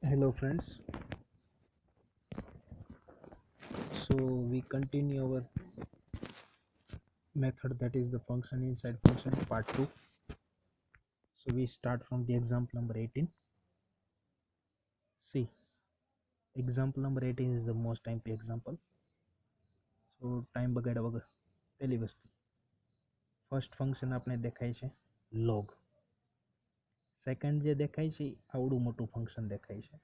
Hello friends, so we continue our method, that is the function inside function part 2. So we start from the example number 18. See, example number 18 is the most MP example. So time બગાડ્યા વગર પહેલી વસ્તુ, first function આપણે દેખાય છે log, second જે દેખાય છે આવડું મોટું ફંક્શન દેખાય છે.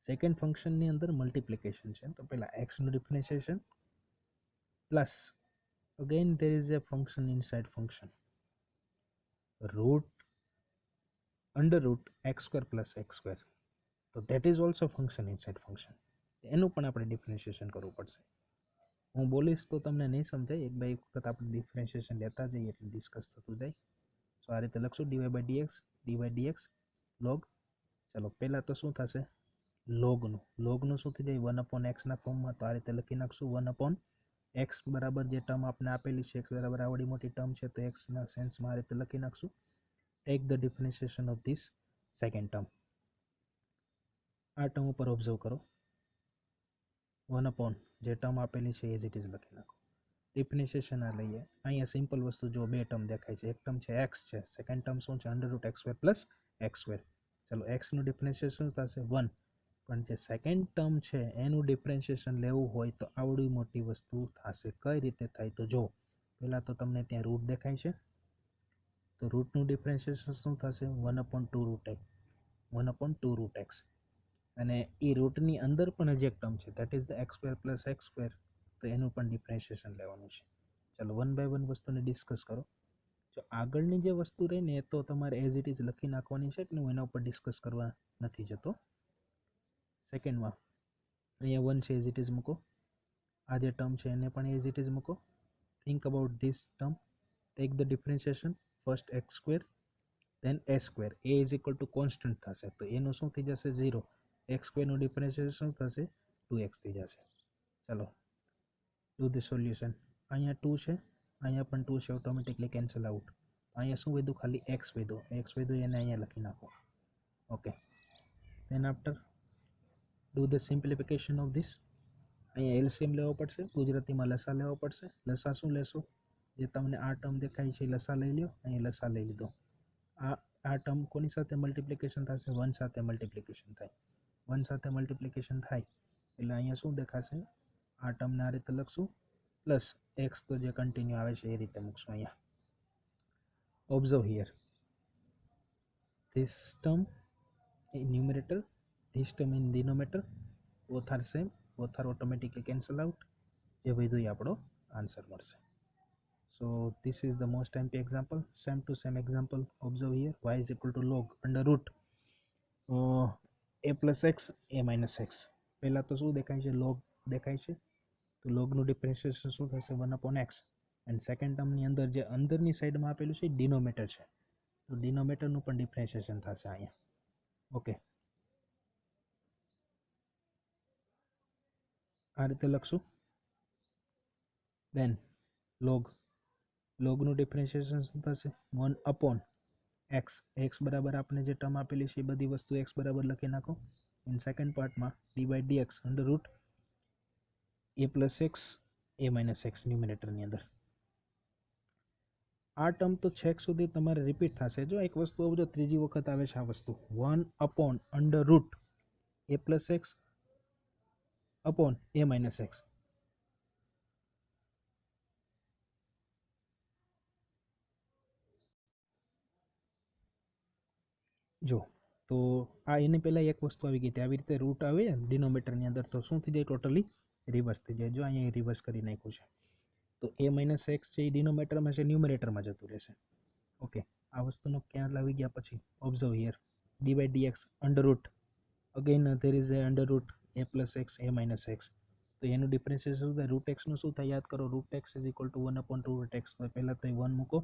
સેકન્ડ ફંક્શનની અંદર મલ્ટિપ્લિકેશન છે, તો પહેલા x નું differentiation plus again there is a function inside function root under root x square plus x square, તો that is also function inside function. એનું પણ આપણે ડિફરન્શિએશન કરવું પડશે. હું બોલીશ તો તમને નહીં સમજાય, એક બે વખત આપણે ડિફરન્શિએશન લેતા જઈએ એટલે ડિસ્કસ થતું જાય. સો આ રીતે લખશું dy/dx log. ચલો પહેલાં તો શું થશે, લોગનું શું થઈ જાય 1/x ના ફોર્મમાં, તો આ રીતે લખી નાખશું 1/x બરાબર જે ટર્મ આપણે આપેલી છે x બરાબર આવડી મોટી ટર્મ છે, તો x ના સેન્સમાં આ રીતે લખી નાખશું. Take the differentiation of this second term. આ ટર્મ ઉપર ઓબ્ઝર્વ કરો, 1 જે ટર્મ આપેલી છે એઝ ઇટ ઇઝ લખી નાખો. ડિફરન્શિએશન આ લઈએ, અહીંયા સિમ્પલ વસ્તુ જો બે ટર્મ દેખાય છે, એક ટર્મ છે x છે, સેકન્ડ ટર્મ શું છે √x² પ્લસ x². ચલો x નું ડિફરન્શિએશન થશે 1, પણ જે સેકન્ડ ટર્મ છે એનું ડિફરન્શિએશન લેવું હોય તો આવડી મોટી વસ્તુ થશે. કઈ રીતે થાય તો જો, પહેલાં તો તમને ત્યાં રૂટ દેખાય છે, તો રૂટનું ડિફરન્શિએશન શું થશે 1/2√x, અને એ રૂટની અંદર પણ હજી એક ટર્મ છે that is the x² plus x², તો એનું પણ ડિફરન્શિએશન લેવાનું છે. ચાલો વન બાય વન વસ્તુને ડિસ્કસ કરો. જો આગળની જે વસ્તુ રહી ને એ તો તમારે એઝ ઇટ ઇઝ લખી નાખવાની છે, એટલે હું એના ઉપર ડિસ્કસ કરવા નથી જતો. સેકન્ડમાં અહીંયા 1 છે એઝ ઇટ ઇઝ મૂકો, આ જે ટર્મ છે એને પણ એઝ ઇટ ઇઝ મૂકો. Think about this term, take the differentiation first x² then a² a is equal to constant થશે, તો એનું શું થઈ જશે 0, x² નું ડિફરન્શિએશન શું થશે 2x થઈ જશે. ચલો ડુ ધ સોલ્યુશન. અહીંયા 2 છે, અહીંયા પણ 2 છે, ઓટોમેટિકલી કેન્સલ આઉટ. અહીંયા શું વધ્યું, ખાલી x વધ્યું, એને અહીંયા લખી નાખો. Okay, then after do the simplification of this. અહીંયા એલસીએમ લેવો પડશે, ગુજરાતીમાં લસા લેવો પડશે. લસા શું લેશો, જે તમને આ ટર્મ દેખાય છે લસા લઈ લો, અહીંયા લસા લઈ લીધો. આ ટર્મ કોની સાથે મલ્ટિપ્લિકેશન થશે, 1 સાથે મલ્ટિપ્લિકેશન થાય. 1 સાથે મલ્ટિપ્લિકેશન થાય એટલે અહીંયા શું દેખાશે, આ ટર્મને આ રીતે લખશું, પ્લસ એક્સ તો જે કન્ટિન્યુ આવે છે એ રીતે મૂકશું. અહીંયા observe here, this term in numerator, this term in denominator, both are same, both are automatically cancel out, જે વધ્યું એ આપણો આન્સર મળશે. So this is the most MP example, same to same example. Observe here, y is equal to log under root a plus x a minus x. પહેલા તો શું દેખાય છે, log દેખાય છે, તો logનું ડિફરન્શિએશન શું થશે 1/x, એન્ડ સેકન્ડ ટર્મની અંદર જે અંદરની સાઈડમાં આપેલું છે ડિનોમિનેટર છે, તો ડિનોમિનેટરનું પણ ડિફરન્શિએશન થશે અહીંયા. ઓકે, આ રીતે લખશું. દેન લોગનું ડિફરન્શિએશન શું થશે 1/x, x બરાબર આપણે જે ટર્મ આપેલી છે એ બધી વસ્તુ x બરાબર લખી નાખો. ઇન સેકન્ડ પાર્ટમાં dy/dx under root a plus X a minus X ન્યુમિનેટરની અંદર. આ ટર્મ તો છેક સુધી તમારે રિપીટ થશે. જો એક વસ્તુ આવજો ત્રીજી વખત આવે છે આ વસ્તુ, 1/√a plus x upon a minus x. જો તો આ એની પહેલાં એક વસ્તુ આવી ગઈ હતી, આવી રીતે રૂટ આવે ડિનોમિનેટરની અંદર તો શું થઈ જાય, ટોટલી રિવર્સ થઈ જાય. જો અહીંયા રિવર્સ કરી નાખ્યું છે, તો a માઇનસ એક્સ છે એ ડિનોમિનેટરમાં છે, ન્યુમિનેટરમાં જતું રહેશે. ઓકે, આ વસ્તુનો ખ્યાલ આવી ગયા પછી observe here, dy/dx under route again there is A under root a plus X a minus x, તો એનું ડિફરન્શિએશન શું થાય, √x શું થાય યાદ કરો, √x is equal two 1/2√x. તો પહેલાં તો 1 મૂકો,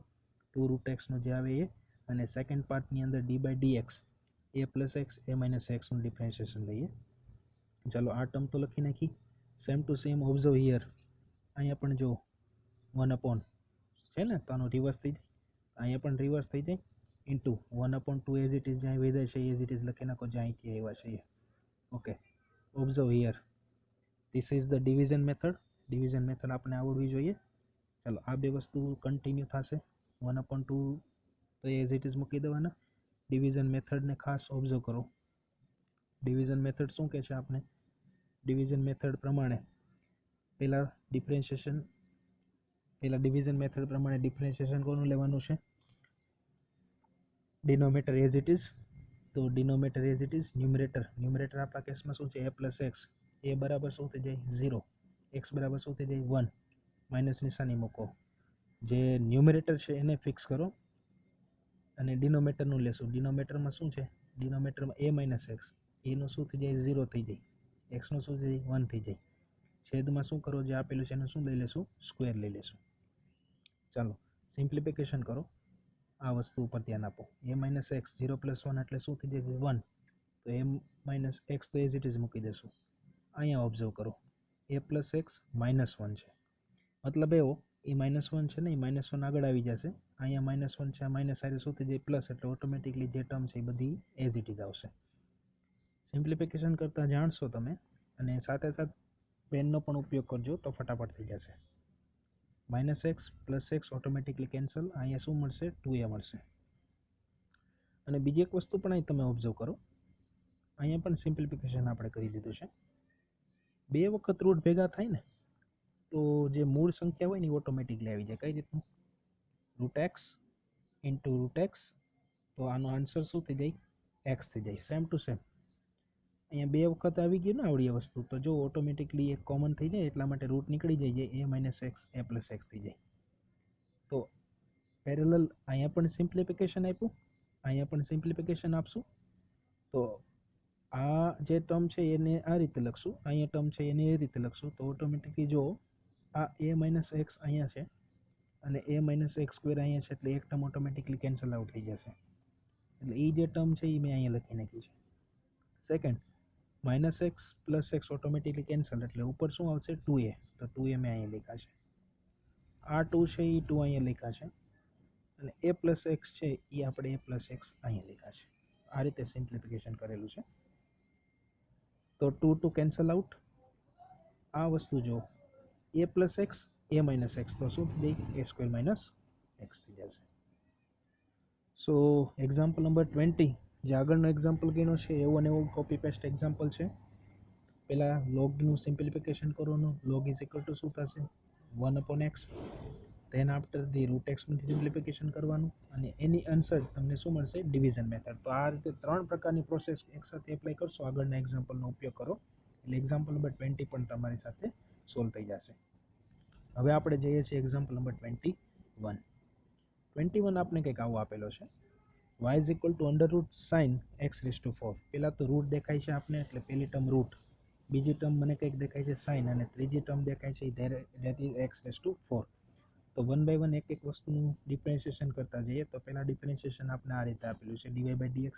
2√x જે આવે એ, અને સેકન્ડ પાર્ટની અંદર dy/dx a plus X a minus એક્સનું ડિફરન્શિએશન લઈએ. ચાલો આ ટર્મ તો લખી નાખી. Same to same observe here, અહીંયા પણ જો 1 છે ને, તો આનું રિવર્સ થઈ જાય, અહીંયા પણ રિવર્સ થઈ જાય. ઇન્ટુ 1/2 એઝ ઇટ ઇઝ જ્યાં વિધેય છે એઝ ઇટ ઇઝ લખી નાખો જ્યાં અહીંથી આવ્યા છે એ. Okay, observe here, this is the division method. Division method આપણે આવડવી જોઈએ. ચાલો આ બે વસ્તુ કન્ટિન્યુ થશે. 1/2 તો એઝ ઇટ ઇઝ મૂકી દેવાના. ડિવિઝન મેથડને ખાસ ઓબ્ઝર્વ કરો. ડિવિઝન મેથડ શું કહે છે આપણે? ડિવિઝન મેથડ પ્રમાણે પહેલા ડિવિઝન મેથડ પ્રમાણે ડિફરન્શિએશન કોનું લેવાનું છે? Denominator as it is. તો denominator as it is, numerator આપણા કેસમાં શું છે? a plus x. એ બરાબર શું થઈ જાય? 0. એક્સ બરાબર શું થઈ જાય? 1. માઇનસ નિશાની મૂકો. જે ન્યુમરેટર છે એને ફિક્સ કરો અને ડિનોમિનેટરનું લેશું. ડિનોમિનેટરમાં શું છે? ડિનોમિનેટરમાં a માઇનસ એક્સ. એનું શું થઈ જાય? 0 થઈ જાય. એક્સનું શું થઈ જાય? 1 થઈ જાય. છેદમાં શું કરો? જે આપેલું છે એનું શું લઈ લેશું? સ્ક્વેર લઈ લેશું. ચાલો સિમ્પ્લિફિકેશન કરો. આ વસ્તુ ઉપર ધ્યાન આપો. a માઇનસ એક્સ 0 પ્લસ 1 એટલે શું થઈ જશે? 1. તો a માઇનસ એક્સ તો એઝ ઇટ ઇઝ મૂકી દેશું. અહીંયા ઓબ્ઝર્વ કરો, a પ્લસ એક્સ માઇનસ 1 છે, મતલબ એવો એ -1 છે ને, એ -1 આગળ આવી જશે. અહીંયા -1 છે, આ માઇનસ સાથે શું થઈ જાય? પ્લસ. એટલે ઓટોમેટિકલી જે ટર્મ છે એ બધી એઝ ઇટ ઇઝ આવશે. સિમ્પ્લિફિકેશન કરતાં જાણશો તમે, અને સાથે સાથે પેનનો પણ ઉપયોગ કરજો તો ફટાફટ થઈ જશે. -x plus x automatically cancel. અહીંયા શું મળશે? 2a મળશે. અને બીજી એક વસ્તુ પણ અહીં તમે ઓબ્ઝર્વ કરો, અહીંયા પણ સિમ્પ્લિફિકેશન આપણે કરી દીધું છે. 2 વખત રૂટ ભેગા થાય ને તો જે મૂળ સંખ્યા હોય ને એ ઓટોમેટિકલી આવી જાય. કઈ રીતનું? √x into √x. તો આનો આન્સર શું થઈ જાય? x થઈ જાય. સેમ ટુ સેમ અહીંયા 2 વખત આવી ગયું ને આવડી વસ્તુ, તો જો ઓટોમેટિકલી એક કોમન થઈ જાય એટલા માટે રૂટ નીકળી જાય, a minus x a plus x થઈ જાય. તો પેરેલલ અહીંયા પણ સિમ્પ્લિફિકેશન આપ્યું, અહીંયા પણ સિમ્પ્લિફિકેશન આપશું. તો આ જે ટર્મ છે એને આ રીતે લખશું, અહીંયા ટર્મ છે એને એ રીતે લખશું. તો ઓટોમેટિકલી જો આ a માઇનસ એક્સ અહીંયા છે અને a માઇનસ એક્સ સ્ક્વેર અહીંયા છે, એટલે એક ટર્મ ઓટોમેટિકલી કેન્સલ આઉટ થઈ જશે. એટલે એ જે ટર્મ છે એ મેં અહીંયા લખી નાખી છે. Second, -x plus x automatically cancel, એટલે ઉપર શું આવશે? 2a. તો 2a મેં અહીંયા લખ્યા છે. આ 2 છે એ 2 અહીંયા લખ્યા છે, અને a પ્લસ એક્સ છે એ આપણે a પ્લસ એક્સ અહીંયા લખ્યા છે. આ રીતે સિમ્પ્લિફિકેશન કરેલું છે. તો 2 કેન્સલ આઉટ. આ વસ્તુ જો a plus X a minus x, તો શું થઈ જાય? a સ્ક્વેર માઇનસ એક્સ થઈ જશે. સો એક્ઝામ્પલ નંબર 20, જે આગળનો એક્ઝામ્પલ ગણ્યો છે એવો ને એવું કોપી પેસ્ટ એક્ઝામ્પલ છે. પહેલાં લોગનું સિમ્પ્લિફિકેશન કરવાનું. લોગ ઇઝ ઇક્વલ ટુ શું થશે? 1/x. ધેન આફ્ટર ધી √xનું સિમ્પ્લિફિકેશન કરવાનું, અને એની આન્સર તમને શું મળશે? Division method. તો આ રીતે 3 પ્રકારની પ્રોસેસ એકસાથે એપ્લાય કરશો, આગળના એક્ઝામ્પલનો ઉપયોગ કરો, એટલે એક્ઝામ્પલ નંબર 20 પણ તમારી સાથે સોલ્વ થઈ જશે. હવે આપણે જઈએ છીએ એક્ઝામ્પલ નંબર 21. 21 આપણે કંઈક આવો આપેલો છે, y is equal two √sin x⁴. પહેલાં તો રૂટ દેખાય છે આપણે, એટલે પહેલી ટર્મ રૂટ, બીજી ટર્મ મને કંઈક દેખાય છે સાઇન, અને ત્રીજી ટર્મ દેખાય છે ધેટ ઇઝ x⁴. તો 1 બાય 1 એક એક વસ્તુનું ડિફરન્શિએશન કરતા જઈએ. તો પહેલાં ડિફરન્શિએશન આપણે આ રીતે આપેલું છે, dy/dx.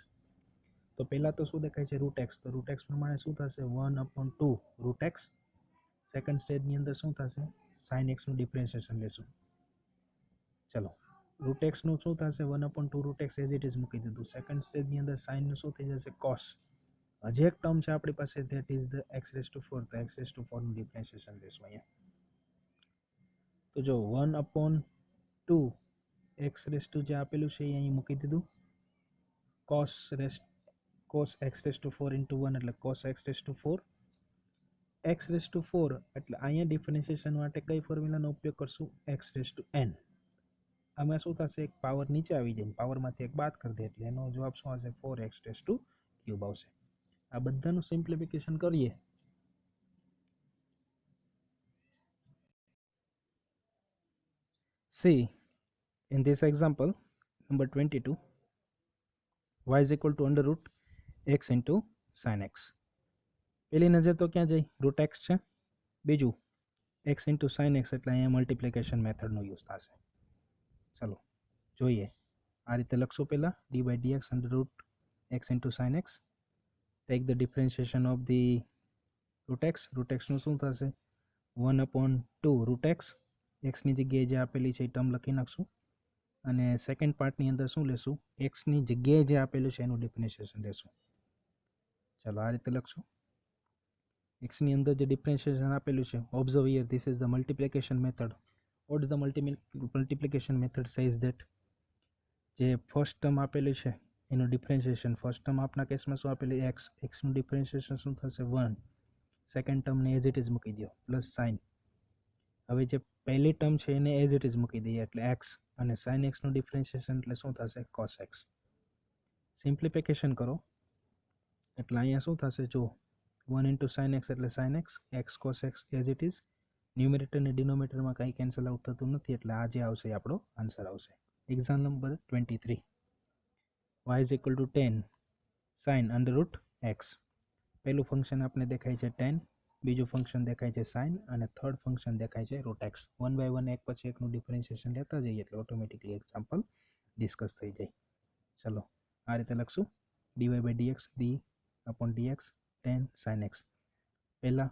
તો પહેલાં તો શું દેખાય છે? √x. તો √x પ્રમાણે શું થશે? 1/2 √x. સેકન્ડ સ્ટેજની અંદર શું થશે? sin x નું ડિફરન્શિએશન લેશું. ચલો, √x નું શું થશે? 1/2 √x એઝ ઇટ ઇઝ મૂકી દીધું. સેકન્ડ સ્ટેજની અંદર sin નું શું થઈ જશે? cos. હજી એક ટર્મ છે આપણી પાસે, ધેટ ઇઝ ધ x⁴. તો x⁴ નું ડિફરન્શિએશન લેશું અહીંયા. તો જો 1/2 x⁴ જે આપેલું છે એ અહીં મૂકી દીધું. cos x⁴ ઇન્ટુ 1 એટલે cos x⁴. x⁴ એટલે અહીંયા ડિફરન્શિએશન માટે કઈ ફોર્મ્યુલાનો ઉપયોગ કરશું? x⁻n. આમાં શું થશે? એક પાવર નીચે આવી જાય, પાવરમાંથી એક બાદ કરી દે, એટલે એનો જવાબ શું આવશે? 4x⁻³ આવશે. આ બધાનું સિમ્પ્લિફિકેશન કરીએ See, in this example, number 22, y is equal to √x into sin x. પહેલી નજર તો ક્યાં જાય? √x છે. બીજું x into sin x, એટલે અહીંયા મલ્ટિપ્લિકેશન મેથડનો યુઝ થશે. ચલો જોઈએ. આ રીતે લખશું. પહેલાં d/dx √x into sin x. Take the differentiation of the √x. √xનું શું થશે? 1/2 √x. x ની જગ્યાએ જે આપેલી છે એ ટર્મ લખી નાખશું. અને સેકન્ડ પાર્ટની અંદર શું લેશું, એક્સની જગ્યાએ જે આપેલું છે એનું ડિફરન્શિએશન લેશું. ચાલો આ રીતે લખશું. એક્સની અંદર જે ડિફરન્શિએશન આપેલું છે, observe here this is the multiplication method. Vote the multiplication method says that જે ફર્સ્ટ ટર્મ આપેલું છે એનું ડિફરન્શિએશન, ફર્સ્ટ ટર્મ આપના કેસમાં શું આપેલું એક્સ, એક્સનું ડિફરન્શિએશન શું થશે 1. સેકન્ડ ટર્મને એઝ ઇટ ઇઝ મૂકી દો પ્લસ સાઇન. હવે જે પહેલી ટર્મ છે એને એઝ ઇટ ઇઝ મૂકી દઈએ એટલે એક્સ, અને સાઇન એક્સનું ડિફરન્શિએશન એટલે શું થશે કોસ એક્સ. સિમ્પ્લિફિકેશન કરો એટલે અહીંયા શું થશે જો 1 ઇન્ટુ સાઇન એક્સ એટલે sine x, x cos x as it is. Numerator અને ડિનોમિનેટરમાં કંઈ કેન્સલ આઉટ થતું નથી એટલે આ જે આવશે એ આપણો આન્સર આવશે. Example number 23. y is equal to 10 sin under root x. પહેલું ફંક્શન આપણે દેખાય છે 10, બીજું ફંક્શન દેખાય છે sin, અને થર્ડ ફંક્શન દેખાય છે root x. 1 by 1 એક પછી એકનું ડિફરન્શિએશન લેતા જઈએ એટલે ઓટોમેટિકલી એક્ઝામ્પલ ડિસ્કસ થઈ જાય. ચલો આ રીતે લખશું dy by dx d upon dx 10 sin x. પહેલા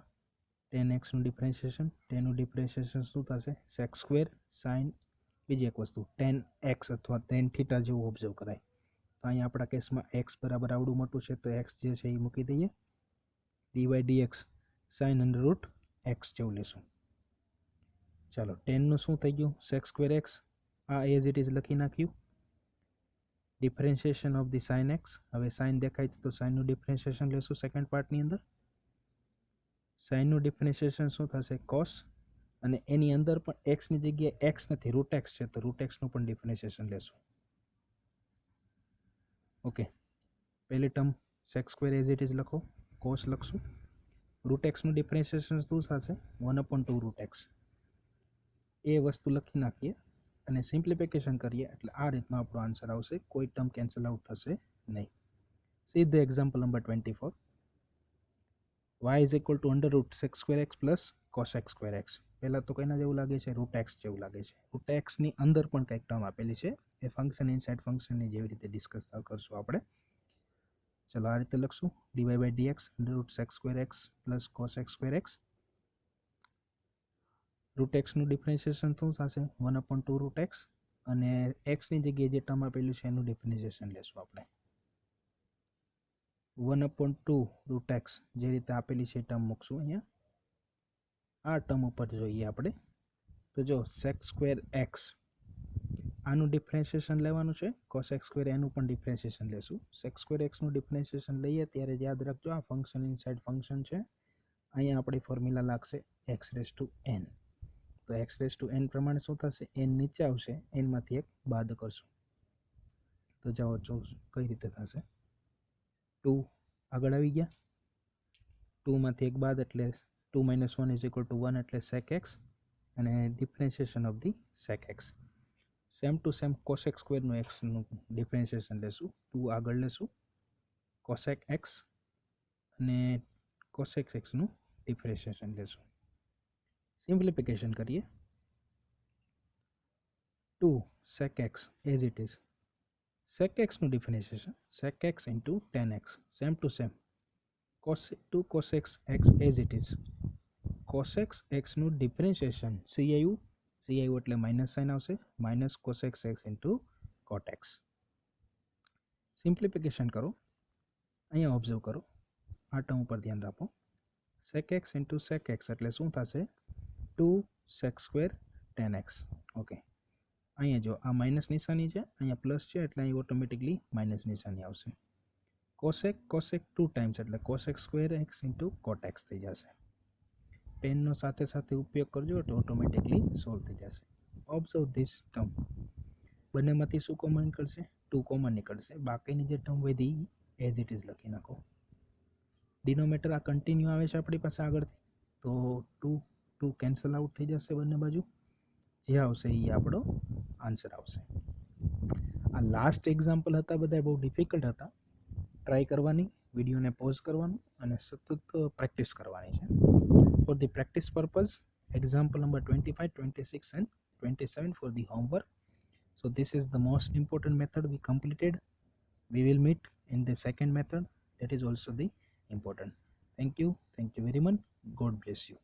10x નું ડિફરન્શિએશન, 10 નું ડિફરન્શિએશન શું થશે sec સ્ક્વેર sin. બીજી એક વસ્તુ 10x અથવા tan થીટા જેવું ઓબ્ઝર્વ કરાય. તો અહીંયા આપણા કેસમાં x બરાબર આવડું મોટું છે તો x જે છે એ મૂકી દઈએ. dy dx sin under root x જેવું લેશું. ચાલો 10 નું શું થઈ ગયું sec સ્ક્વેર x, આ એઝ ઇટ ઇઝ લખી નાખ્યું. Differentiation of the sin x, હવે sin દેખાય છે તો sin નું ડિફરન્શિએશન લેશું સેકન્ડ પાર્ટની અંદર. sin નું ડિફરન્શિએશન શું થશે cos, અને એની અંદર પણ x ની જગ્યાએ x નથી રૂટ x છે તો રૂટ x નું પણ ડિફરન્શિએશન લેશું. ઓકે, પહેલી term sec square as it is લખો, cos લખશું. રૂટ x નું ડિફરન્શિએશન શું થશે 1/2 રૂટ x. એ વસ્તુ લખી નાખીએ અને સિમ્પ્લિફિકેશન કરીએ એટલે આ રીતનો આપણો આન્સર આવશે, કોઈ ટર્મ કેન્સલ આઉટ થશે નહીં. See the example number 24. y is equal to under root sec square x plus cos x square x. પહેલા તો કઈના જેવું લાગે છે રૂટ x જેવું લાગે છે. રૂટ x ની અંદર પણ કંઈક ટર્મ આપેલી છે, એ ફંક્શન ઇનસાઇડ ફંક્શનની જેવી રીતે ડિસ્કસ કરશું આપણે. ચલો આ રીતે લખશું dy by dx under root sec square x plus cos x square x. Root x નું ડિફરન્શિએશન શું થશે 1/2 રૂટ x, અને x ની જગ્યાએ જે ટર્મ આપેલું છે એનું ડિફરન્શિએશન લેશું આપણે. 1/2 રૂટ x જે રીતે આપેલી છે ટર્મ મૂકશું અહીંયા. આ ટર્મ ઉપર જોઈએ આપણે તો જો sec સ્ક્વેર x આનું ડિફરન્શિએશન લેવાનું છે, cos x સ્ક્વેર એનું પણ ડિફરન્શિએશન લેશું. sec સ્ક્વેર x નું ડિફરન્શિએશન લઈએ ત્યારે યાદ રાખજો આ ફંક્શન ઇનસાઇડ ફંક્શન છે. અહીંયા આપણી ફોર્મ્યુલા લાગશે x રેઝ ટુ n. તો x રેઝ ટુ n પ્રમાણે શું થશે n નીચે આવશે, n માંથી એક બાદ કરશું તો જાઓ કઈ રીતે થશે 2 આગળ આવી ગયા, 2 માંથી એક બાદ એટલે 2 minus 1 is equal to 1 એટલે sec x, અને differentiation of the sec x. Same to same cosec સ્ક્વેરનું x નું ડિફરન્શિએશન લેશું, 2 આગળ લેશું, cosec x અને cosec x નું ડિફરન્શિએશન લેશું. સિમ્પ્લિફિકેશન કરીએ 2 sec x as it is. sec x નું differentiation sec x into tan x, same to same cos x x as it is. cosec x નું differentiation ci એટલે minus sign આવશે, minus cosec x into cot x. Simplification કરો, અહીંયા observe કરો, આ term ઉપર ધ્યાન રાખો. sec x into sec x એટલે શું થશે 2 sec square tan x. Okay, અહીંયા જો આ માઇનસ નિશાની છે, અહીંયા પ્લસ છે એટલે અહીં ઓટોમેટિકલી માઇનસ નિશાની આવશે. cosec 2 ટાઈમ્સ એટલે cosec square x into cot x થઈ જશે. પેનનો સાથે સાથે ઉપયોગ કરજો એટલે ઓટોમેટિકલી સોલ્વ થઈ જશે. ઓબ્ઝર્વ ધીસ ટર્મ, બંનેમાંથી શું કોમન નીકળશે 2 કોમન નીકળશે, બાકીની જે ટર્મ વધી એઝ ઇટ ઇઝ લખી નાખો. ડિનોમિનેટર આ કન્ટિન્યુ આવે છે આપણી પાસે આગળથી તો 2 કેન્સલ આઉટ થઈ જશે બંને બાજુ, જે આવશે એ આપણો આન્સર આવશે. આ લાસ્ટ એક્ઝામ્પલ હતા, બધા બહુ ડિફિકલ્ટ હતા. ટ્રાય કરવાની, વિડીયોને પોઝ કરવાનું અને સતત પ્રેક્ટિસ કરવાની છે. For the practice purpose example number 25, 26 and 27 for the homework. So this is the most important method we completed. We will meet in the second method, that is also the important. Thank you very much. God bless you.